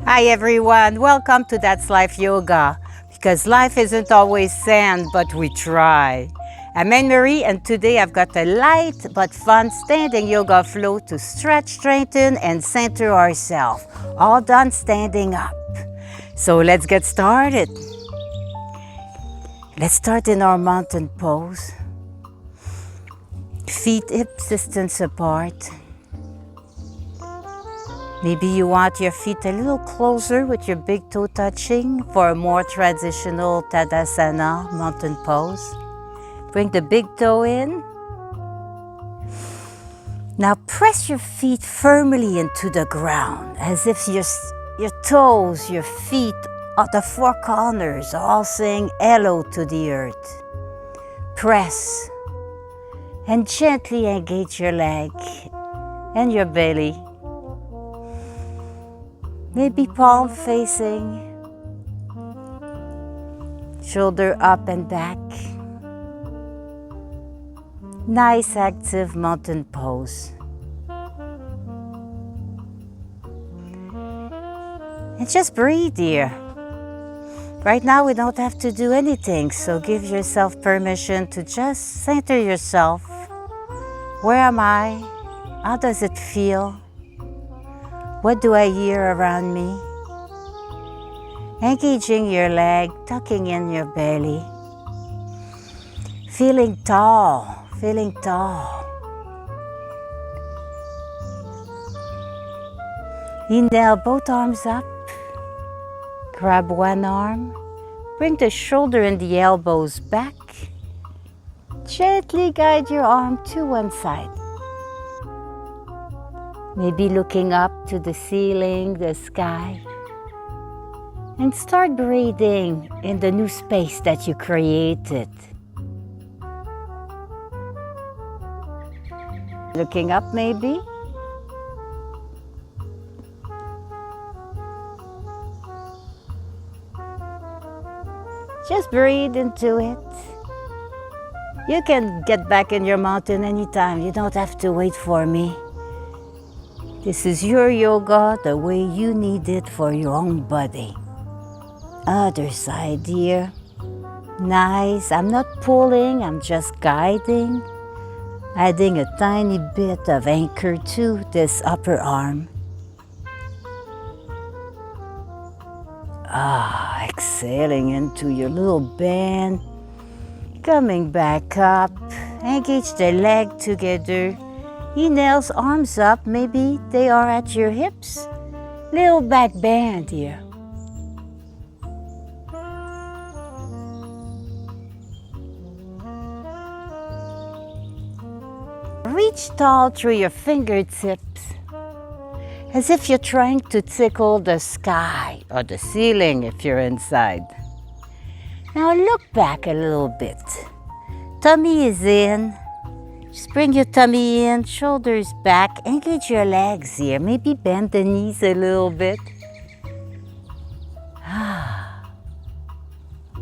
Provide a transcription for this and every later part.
Hi everyone, welcome to That's Life Yoga. Because life isn't always sand, but we try. I'm Anne-Marie and today I've got a light but fun standing yoga flow to stretch, strengthen and center ourselves. All done standing up. So let's get started. Let's start in our mountain pose. Feet hip distance apart. Maybe you want your feet a little closer with your big toe touching for a more traditional Tadasana mountain pose. Bring the big toe in. Now press your feet firmly into the ground as if your toes, your feet, the four corners are all saying hello to the earth. Press and gently engage your leg and your belly. Maybe palm facing, shoulder up and back. Nice active mountain pose. And just breathe here. Right now we don't have to do anything, so give yourself permission to just center yourself. Where am I? How does it feel? What do I hear around me? Engaging your leg, tucking in your belly. Feeling tall, feeling tall. Inhale, both arms up. Grab one arm. Bring the shoulder and the elbows back. Gently guide your arm to one side. Maybe looking up to the ceiling, the sky. And start breathing in the new space that you created. Looking up maybe. Just breathe into it. You can get back in your mountain anytime. You don't have to wait for me. This is your yoga the way you need it for your own body. Other side here. Nice. I'm not pulling, I'm just guiding. Adding a tiny bit of anchor to this upper arm. Exhaling into your little bend. Coming back up. Engage the leg together. Inhales, arms up, maybe they are at your hips. Little back bend here. Reach tall through your fingertips, as if you're trying to tickle the sky or the ceiling if you're inside. Now look back a little bit. Tummy is in. Just bring your tummy in, shoulders back, engage your legs here. Maybe bend the knees a little bit.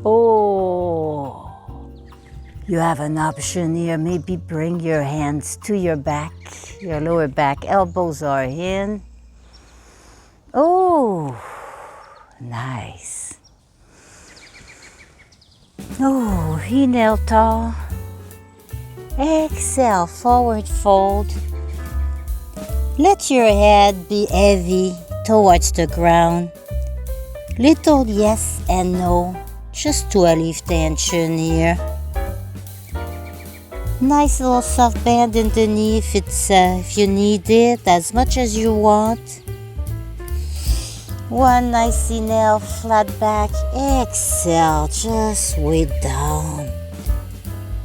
Oh, you have an option here. Maybe bring your hands to your back, your lower back. Elbows are in. Oh, nice. Oh, inhale tall. Exhale, forward fold. Let your head be heavy towards the ground. Little yes and no, just to alleviate tension here. Nice little soft bend in the knee if you need it, as much as you want. One nice inhale, flat back. Exhale, just way down.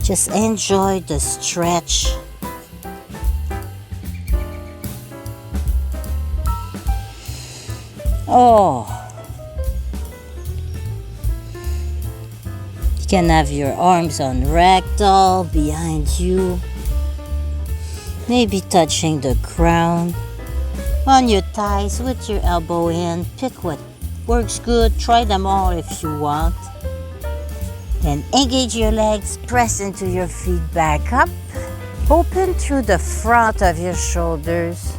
Just enjoy the stretch. Oh. You can have your arms on ragdoll behind you. Maybe touching the ground. On your thighs with your elbow in. Pick what works good. Try them all if you want. Then engage your legs, press into your feet back up. Open through the front of your shoulders.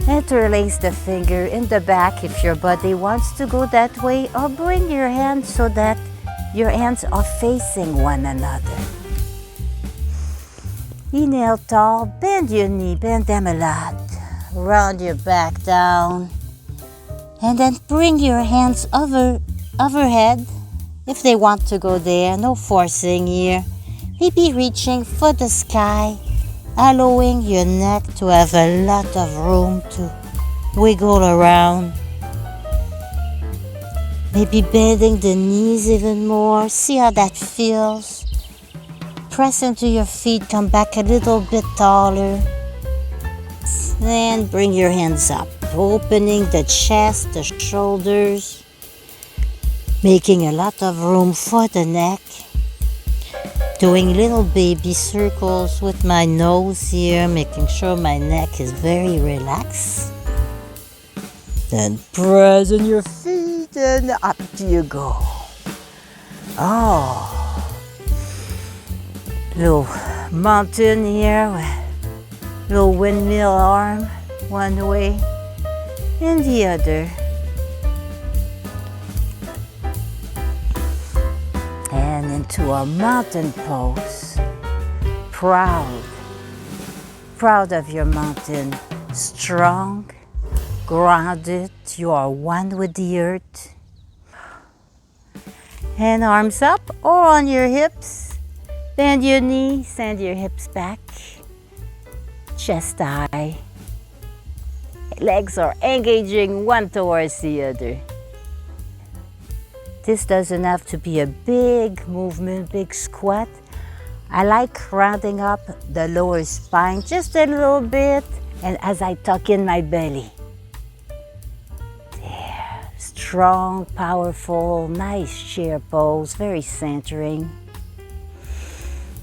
Interlace the finger in the back if your body wants to go that way, or bring your hands so that your hands are facing one another. Inhale tall, bend your knee, bend them a lot. Round your back down. And then bring your hands overhead if they want to go there. No forcing here. Maybe reaching for the sky, allowing your neck to have a lot of room to wiggle around. Maybe bending the knees even more. See how that feels. Press into your feet, come back a little bit taller. Then bring your hands up, opening the chest, the shoulders, making a lot of room for the neck. Doing little baby circles with my nose here, making sure my neck is very relaxed. Then press on your feet and up you go. Oh. Little mountain here, little windmill arm, one way and the other. And into a mountain pose. Proud of your mountain. Strong, grounded, you are one with the earth. And arms up or on your hips. Bend your knees, send your hips back, chest high. Legs are engaging one towards the other. This doesn't have to be a big movement, big squat. I like rounding up the lower spine just a little bit, and as I tuck in my belly. There, strong, powerful, nice chair pose, very centering.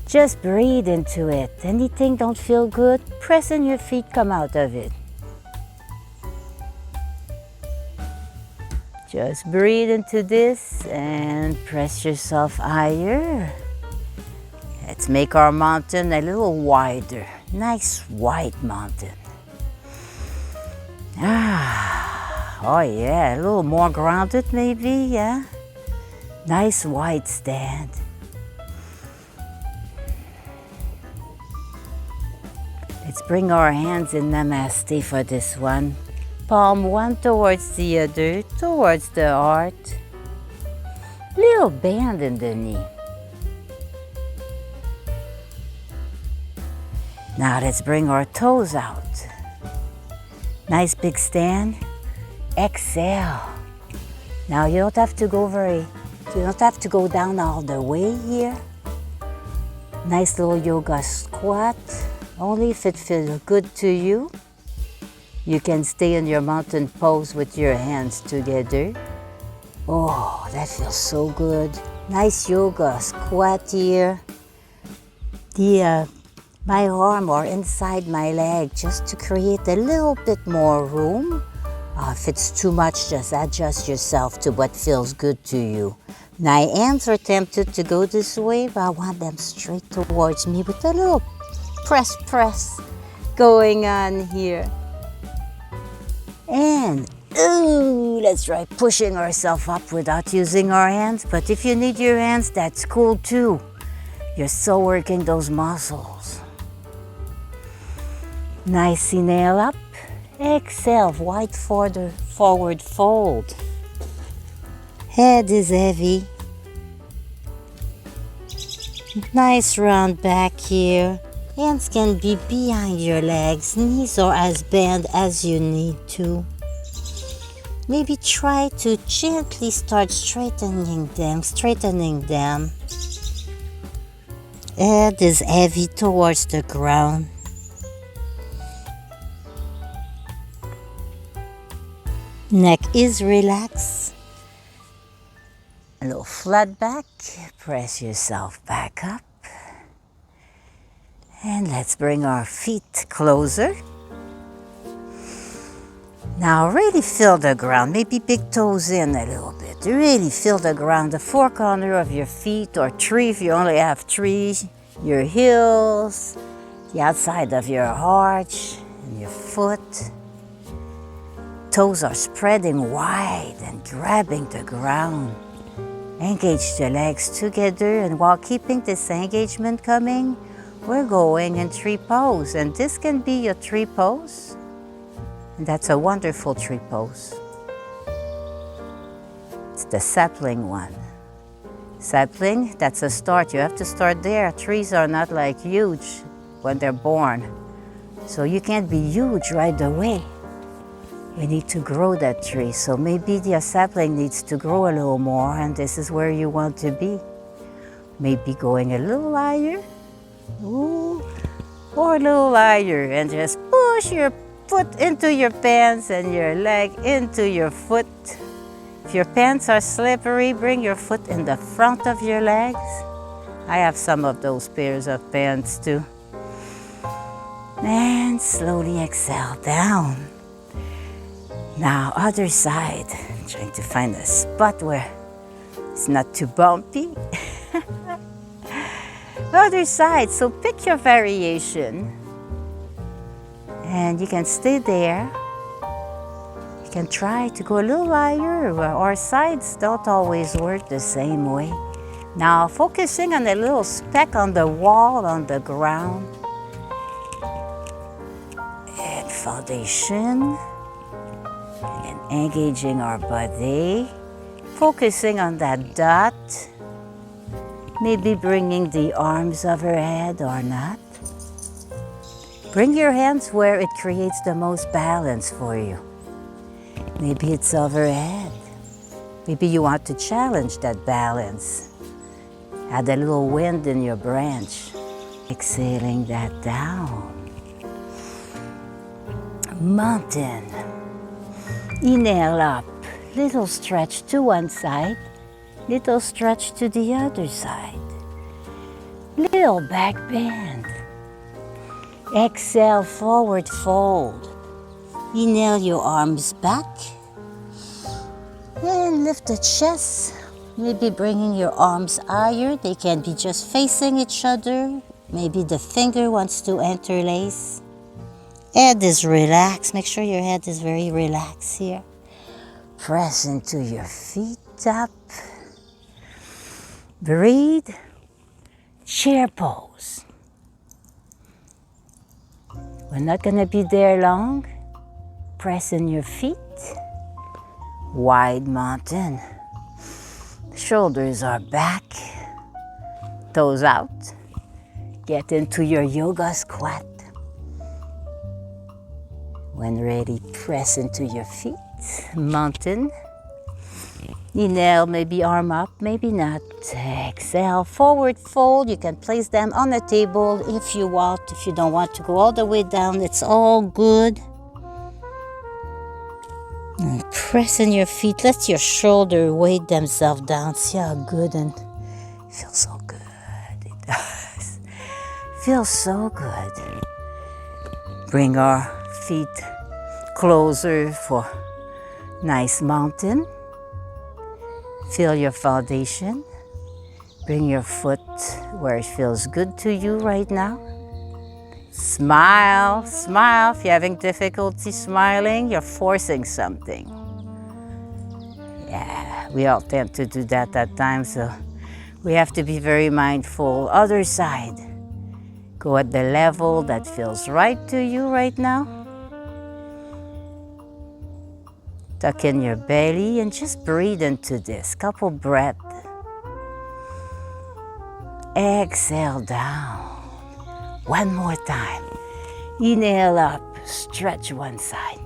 Just breathe into it. Anything don't feel good, press in your feet, come out of it. Just breathe into this and press yourself higher. Let's make our mountain a little wider. Nice wide mountain. Oh yeah, a little more grounded maybe, yeah. Nice wide stand. Let's bring our hands in Namaste for this one. Palm one towards the other, towards the heart. Little bend in the knee. Now let's bring our toes out. Nice big stand. Exhale. Now you don't have to go down all the way here. Nice little yoga squat. Only if it feels good to you. You can stay in your mountain pose with your hands together. Oh, that feels so good. Nice yoga squat here. My arm or inside my leg just to create a little bit more room. If it's too much, just adjust yourself to what feels good to you. My hands are tempted to go this way, but I want them straight towards me with a little press going on here. And let's try pushing ourselves up without using our hands. But if you need your hands, that's cool too. You're still working those muscles. Nice inhale up. Exhale, wide forward fold. Head is heavy. Nice round back here. Hands can be behind your legs. Knees are as bent as you need to. Maybe try to gently start straightening them. Head is heavy towards the ground. Neck is relaxed. A little flat back. Press yourself back up. And let's bring our feet closer. Now really feel the ground. Maybe big toes in a little bit. Really feel the ground. The four corner of your feet, or three if you only have three. Your heels, the outside of your arch, and your foot. Toes are spreading wide and grabbing the ground. Engage the legs together, and while keeping this engagement coming, we're going in tree pose. And this can be your tree pose. And that's a wonderful tree pose. It's the sapling one. Sapling, that's a start. You have to start there. Trees are not like huge when they're born. So you can't be huge right away. You need to grow that tree. So maybe the sapling needs to grow a little more, and this is where you want to be. Maybe going a little higher. Ooh, or a little higher, and just push your foot into your pants and your leg into your foot. If your pants are slippery, bring your foot in the front of your legs. I have some of those pairs of pants too. And slowly exhale down. Now, other side. I'm trying to find a spot where it's not too bumpy. Other side, so pick your variation. And you can stay there. You can try to go a little higher. Our sides don't always work the same way. Now, focusing on a little speck on the wall, on the ground. And foundation. And then engaging our body. Focusing on that dot. Maybe bringing the arms overhead or not. Bring your hands where it creates the most balance for you. Maybe it's overhead. Maybe you want to challenge that balance. Add a little wind in your branch. Exhaling that down. Mountain. Inhale up. Little stretch to one side. Little stretch to the other side. Little back bend. Exhale, forward fold. Inhale your arms back. And lift the chest. Maybe bringing your arms higher. They can be just facing each other. Maybe the finger wants to interlace. Head is relaxed. Make sure your head is very relaxed here. Press into your feet up. Breathe. Chair pose. We're not going to be there long. Press in your feet. Wide mountain. Shoulders are back. Toes out. Get into your yoga squat. When ready, press into your feet. Mountain. Inhale, maybe arm up, maybe not. Exhale, forward fold. You can place them on the table if you want. If you don't want to go all the way down, it's all good. And press in your feet. Let your shoulder weight themselves down. See how good, and it feels so good. It does. Feels so good. Bring our feet closer for nice mountain. Feel your foundation. Bring your foot where it feels good to you right now. Smile, smile. If you're having difficulty smiling, you're forcing something. Yeah, we all tend to do that at times, so we have to be very mindful. Other side. Go at the level that feels right to you right now. Tuck in your belly and just breathe into this. Couple breaths. Exhale down. One more time. Inhale up. Stretch one side.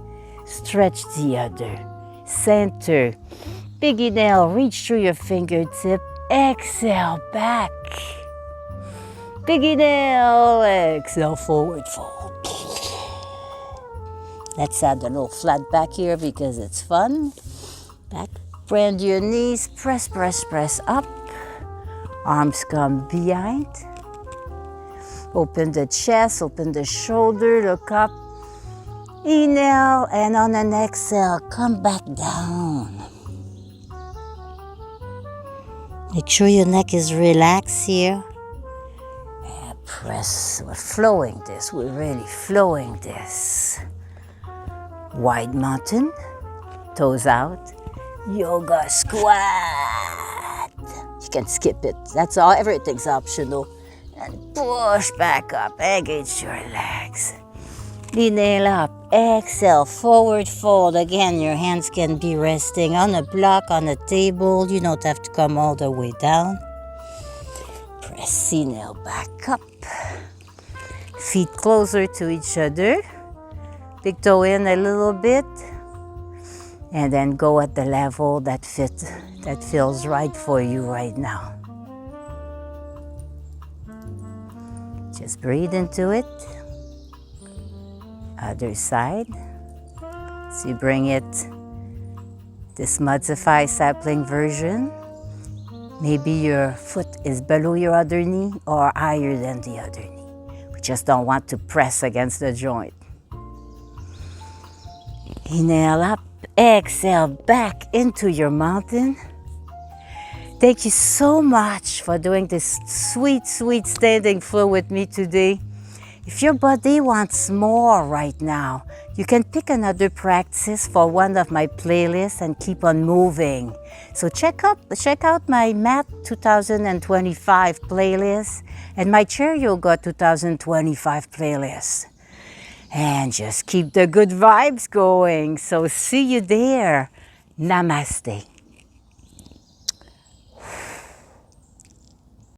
Stretch the other. Center. Big inhale. Reach through your fingertip. Exhale back. Big inhale. Exhale forward fold. Let's add a little flat back here because it's fun. Back. Bend your knees. Press, press, press up. Arms come behind. Open the chest, open the shoulder, look up. Inhale, and on an exhale, come back down. Make sure your neck is relaxed here. And press. We're flowing this. We're really flowing this. Wide mountain. toes out. Yoga squat. You can skip it. That's all. Everything's optional. And push back up. Engage your legs. Inhale up. Exhale. Forward fold. Again, your hands can be resting on a block, on a table. You don't have to come all the way down. Press inhale back up. Feet closer to each other. Big toe in a little bit. And then go at the level that feels right for you right now. Just breathe into it. Other side. So you bring it, this mudify sapling version. Maybe your foot is below your other knee or higher than the other knee. We just don't want to press against the joint. Inhale up, exhale back into your mountain. Thank you so much for doing this sweet, sweet standing flow with me today. If your body wants more right now, you can pick another practice for one of my playlists and keep on moving. So check out my Mat 2025 playlist and my Chair Yoga 2025 playlist. And just keep the good vibes going. So see you there. Namaste.